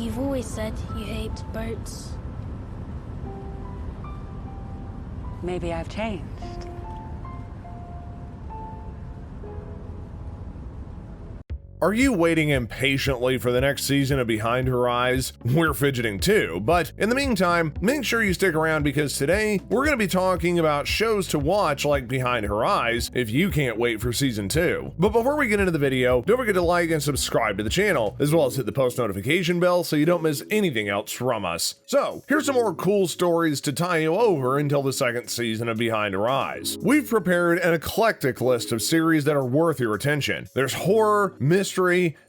You've always said you hate boats. Maybe I've changed. Are you waiting impatiently for the next season of Behind Her Eyes? We're fidgeting too, but in the meantime, make sure you stick around because today we're going to be talking about shows to watch like Behind Her Eyes if you can't wait for season 2. But before we get into the video, don't forget to like and subscribe to the channel, as well as hit the post notification bell so you don't miss anything else from us. So, here's some more cool stories to tie you over until the second season of Behind Her Eyes. We've prepared an eclectic list of series that are worth your attention. There's horror, mystery,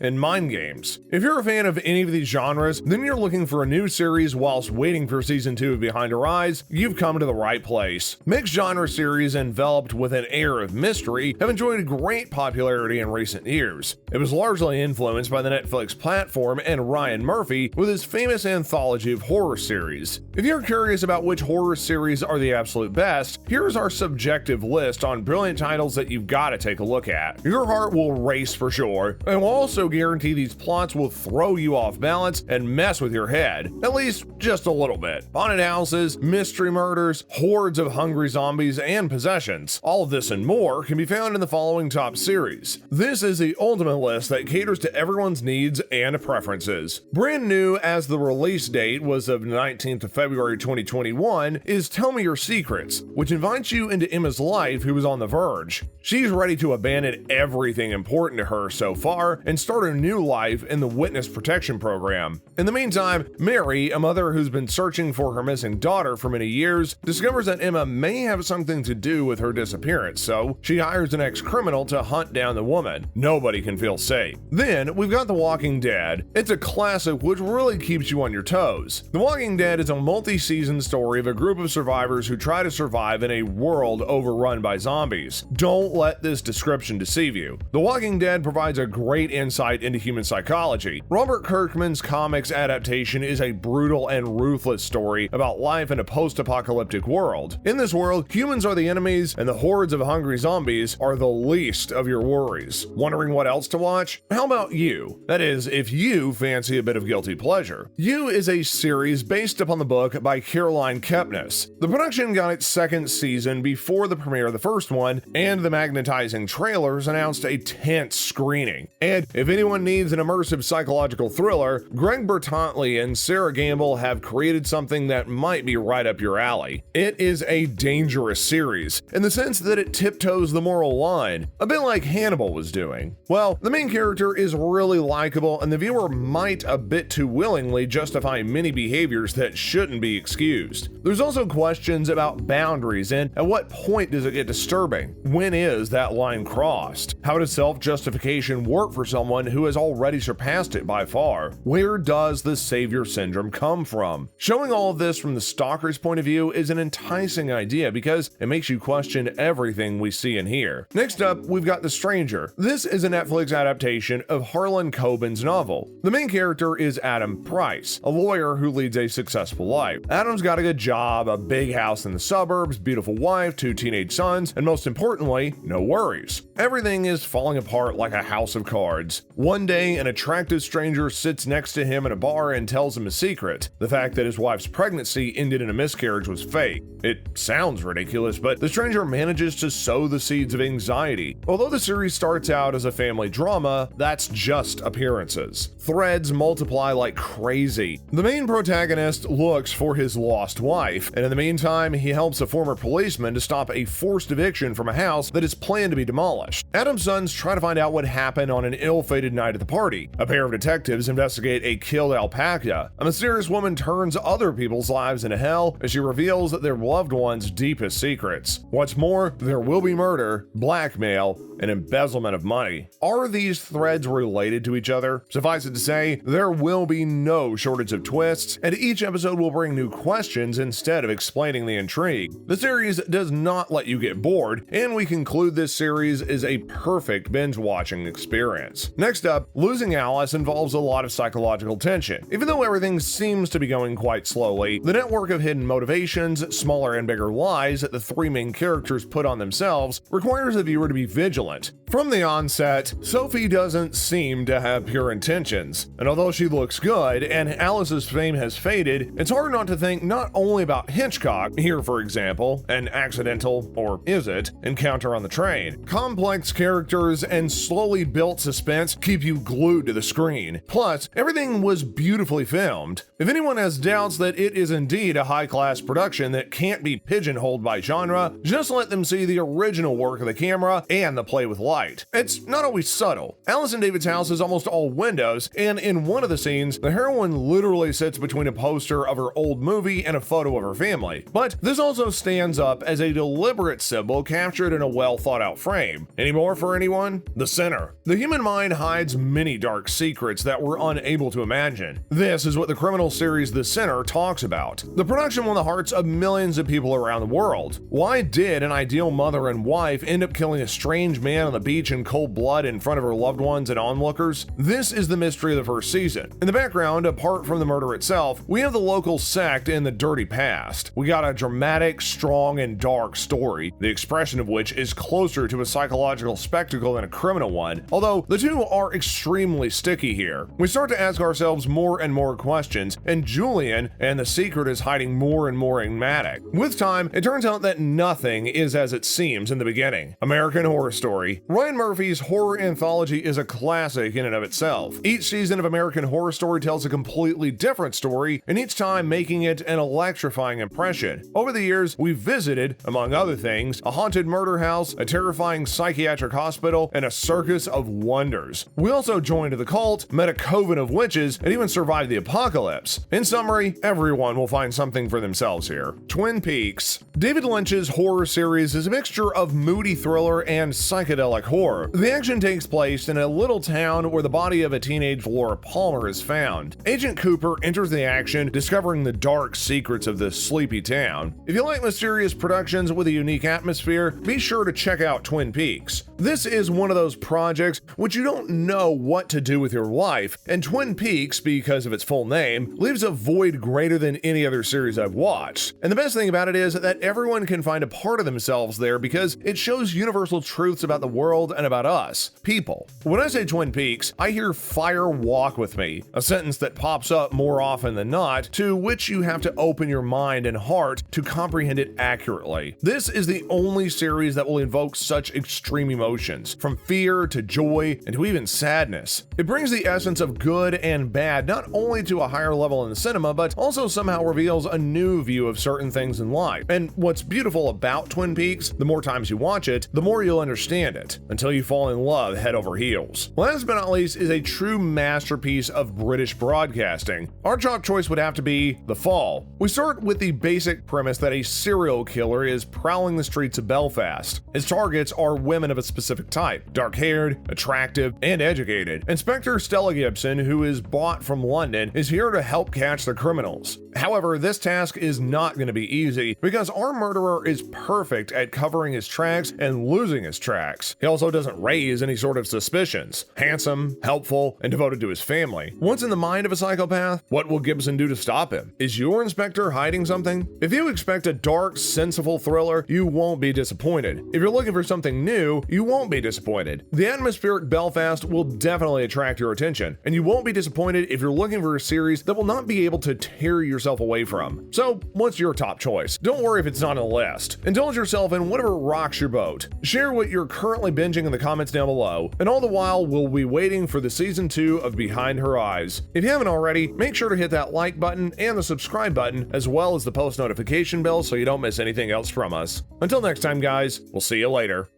and mind games. If you're a fan of any of these genres, then you're looking for a new series whilst waiting for season 2 of Behind Her Eyes, you've come to the right place. Mixed genre series enveloped with an air of mystery have enjoyed great popularity in recent years. It was largely influenced by the Netflix platform and Ryan Murphy with his famous anthology of horror series. If you're curious about which horror series are the absolute best, here's our subjective list on brilliant titles that you've got to take a look at. Your heart will race for sure, and we'll also guarantee these plots will throw you off balance and mess with your head, at least just a little bit. Haunted houses, mystery murders, hordes of hungry zombies, and possessions. All of this and more can be found in the following top series. This is the ultimate list that caters to everyone's needs and preferences. Brand new as the release date was of 19th of February 2021 is Tell Me Your Secrets, which invites you into Emma's life who is on the verge. She's ready to abandon everything important to her so far and start a new life in the Witness Protection Program. In the meantime, Mary, a mother who's been searching for her missing daughter for many years, discovers that Emma may have something to do with her disappearance, so she hires an ex-criminal to hunt down the woman. Nobody can feel safe. Then, we've got The Walking Dead. It's a classic which really keeps you on your toes. The Walking Dead is a multi-season story of a group of survivors who try to survive in a world overrun by zombies. Don't let this description deceive you. The Walking Dead provides a great insight into human psychology. Robert Kirkman's comics adaptation is a brutal and ruthless story about life in a post-apocalyptic world. In this world, humans are the enemies and the hordes of hungry zombies are the least of your worries. Wondering what else to watch? How about You? That is, if you fancy a bit of guilty pleasure. You is a series based upon the book by Caroline Kepnes. The production got its second season before the premiere of the first one, and the magnetizing trailers announced a tense screening. And if anyone needs an immersive psychological thriller, Greg Bertanti and Sarah Gamble have created something that might be right up your alley. It is a dangerous series, in the sense that it tiptoes the moral line, a bit like Hannibal was doing. Well, the main character is really likable, and the viewer might a bit too willingly justify many behaviors that shouldn't be excused. There's also questions about boundaries and at what point does it get disturbing? When is that line crossed? How does self-justification work for someone who has already surpassed it by far? Where does the savior syndrome come from? Showing all of this from the stalker's point of view is an enticing idea because it makes you question everything we see and hear. Next up, we've got The Stranger. This is a Netflix adaptation of Harlan Coben's novel. The main character is Adam Price, a lawyer who leads a successful life. Adam's got a good job, a big house in the suburbs, beautiful wife, 2 teenage sons, and most importantly, no worries. Everything is falling apart like a house of cards. One day, an attractive stranger sits next to him in a bar and tells him a secret. The fact that his wife's pregnancy ended in a miscarriage was fake. It sounds ridiculous, but the stranger manages to sow the seeds of anxiety. Although the series starts out as a family drama, that's just appearances. Threads multiply like crazy. The main protagonist looks for his lost wife, and in the meantime, he helps a former policeman to stop a forced eviction from a house that is planned to be demolished. Adam's sons try to find out what happened on an ill-fated night at the party. A pair of detectives investigate a killed alpaca. A mysterious woman turns other people's lives into hell as she reveals their loved one's deepest secrets. What's more, there will be murder, blackmail, and embezzlement of money. Are these threads related to each other? Suffice it to say, there will be no shortage of twists, and each episode will bring new questions instead of explaining the intrigue. The series does not let you get bored, and we conclude this series is a perfect binge-watching experience. experience. Next up, losing Alice involves a lot of psychological tension. Even though everything seems to be going quite slowly, the network of hidden motivations, smaller and bigger lies that the three main characters put on themselves requires the viewer to be vigilant. From the onset, Sophie doesn't seem to have pure intentions, and although she looks good and Alice's fame has faded, it's hard not to think not only about Hitchcock, here for example, an accidental, or is it, encounter on the train. Complex characters and slowly built suspense keep you glued to the screen. Plus, everything was beautifully filmed. If anyone has doubts that it is indeed a high-class production that can't be pigeonholed by genre, just let them see the original work of the camera and the play with light. It's not always subtle. Alice and David's house is almost all windows, and in one of the scenes, the heroine literally sits between a poster of her old movie and a photo of her family. But this also stands up as a deliberate symbol captured in a well-thought-out frame. Any more for anyone? The Sinner. The human mind hides many dark secrets that we're unable to imagine. This is what the criminal series The Sinner talks about. The production won the hearts of millions of people around the world. Why did an ideal mother and wife end up killing a strange man on the beach in cold blood in front of her loved ones and onlookers? This is the mystery of the first season. In the background, apart from the murder itself, we have the local sect and the dirty past. We got a dramatic, strong, and dark story, the expression of which is closer to a psychological spectacle than a criminal one, although the two are extremely sticky here. We start to ask ourselves more and more questions, and Julian and the secret is hiding more and more enigmatic. With time, it turns out that nothing is as it seems in the beginning. American Horror Story. Ryan Murphy's horror anthology is a classic in and of itself. Each season of American Horror Story tells a completely different story, and each time making it an electrifying impression. Over the years, we've visited, among other things, a haunted murder house, a terrifying psychiatric hospital, and a circus of wonders. We also joined the cult, met a coven of witches, and even survived the apocalypse. In summary, everyone will find something for themselves here. Twin Peaks. David Lynch's horror series is a mixture of moody thriller and psychedelic horror. The action takes place in a little town where the body of a teenage Laura Palmer is found. Agent Cooper enters the action, discovering the dark secrets of this sleepy town. If you like mysterious productions with a unique atmosphere, be sure to check out Twin Peaks. This is one of those projects which you don't know what to do with your life, and Twin Peaks, because of its full name, leaves a void greater than any other series I've watched. And the best thing about it is that everyone can find a part of themselves there because it shows universal truths about the world and about us, people. When I say Twin Peaks, I hear "fire walk with me," a sentence that pops up more often than not, to which you have to open your mind and heart to comprehend it accurately. This is the only series that will invoke such extreme emotions, from fear to joy and to even sadness. It brings the essence of good and bad not only to a higher level in the cinema, but also somehow reveals a new view of certain things in life. And what's beautiful about Twin Peaks, the more times you watch it, the more you'll understand it, until you fall in love head over heels. Last but not least is a true masterpiece of British broadcasting. Our top choice would have to be The Fall. We start with the basic premise that a serial killer is prowling the streets of Belfast. His targets are women of a specific type, dark-haired, attractive, and educated. Inspector Stella Gibson, who is bought from London, is here to help catch the criminals. However, this task is not going to be easy because our murderer is perfect at covering his tracks and losing his tracks. He also doesn't raise any sort of suspicions. Handsome, helpful, and devoted to his family. Once in the mind of a psychopath, what will Gibson do to stop him? Is your inspector hiding something? If you expect a dark, sensible thriller, you won't be disappointed. If you're looking for something new, you won't be disappointed. The atmospheric Belfast will definitely attract your attention, and you won't be disappointed if you're looking for a series that will not be able to tear yourself away from. So, what's your top choice? Don't worry if it's not on the list. Indulge yourself in whatever rocks your boat. Share what you're currently binging in the comments down below, and all the while we'll be waiting for the season 2 of Behind Her Eyes. If you haven't already, make sure to hit that like button and the subscribe button, as well as the post notification bell so you don't miss anything else from us. Until next time, guys, we'll see you later.